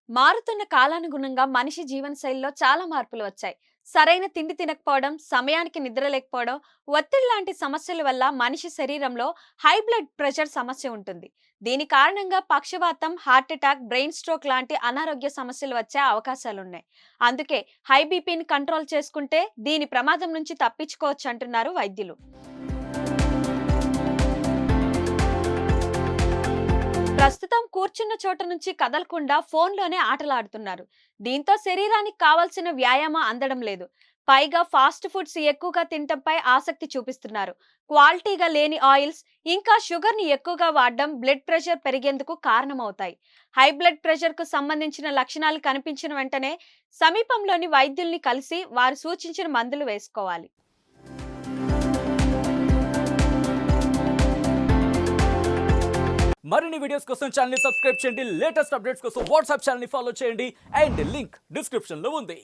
మారుతున్న కాలానుగుణంగా మనిషి జీవనశైలిలో చాలా మార్పులు వచ్చాయి. సరైన తిండి తినకపోవడం, సమయానికి నిద్ర లేకపోవడం, ఒత్తిడి లాంటి సమస్యల వల్ల మనిషి శరీరంలో హై బ్లడ్ ప్రెషర్ సమస్య ఉంటుంది. దీని కారణంగా పక్షవాతం, హార్ట్ అటాక్, బ్రెయిన్ స్ట్రోక్ లాంటి అనారోగ్య సమస్యలు వచ్చే అవకాశాలున్నాయి. అందుకే హై బీపీని కంట్రోల్ చేసుకుంటే దీని ప్రమాదం నుంచి తప్పించుకోవచ్చు అంటున్నారు వైద్యులు. ప్రస్తుతం కూర్చున్న చోట నుంచి కదలకుండా ఫోన్లోనే ఆటలాడుతున్నారు. దీంతో శరీరానికి కావాల్సిన వ్యాయామం అందడం లేదు. పైగా ఫాస్ట్ ఫుడ్స్ ఎక్కువగా తినటంపై ఆసక్తి చూపిస్తున్నారు. క్వాలిటీగా లేని ఆయిల్స్, ఇంకా షుగర్ని ఎక్కువగా వాడడం బ్లడ్ ప్రెషర్ పెరిగేందుకు కారణమవుతాయి. హై బ్లడ్ ప్రెషర్కు సంబంధించిన లక్షణాలు కనిపించిన వెంటనే సమీపంలోని వైద్యుల్ని కలిసి వారు సూచించిన మందులు వేసుకోవాలి. మరిన్ని వీడియోస్ కోసం ఛానల్ ని సబ్స్క్రైబ్ చేయండి. లేటెస్ట్ అప్డేట్స్ కోసం వాట్సాప్ ఛానల్ ని ఫాలో చేయండి. అండ్ లింక్ డిస్క్రిప్షన్ లో ఉంది.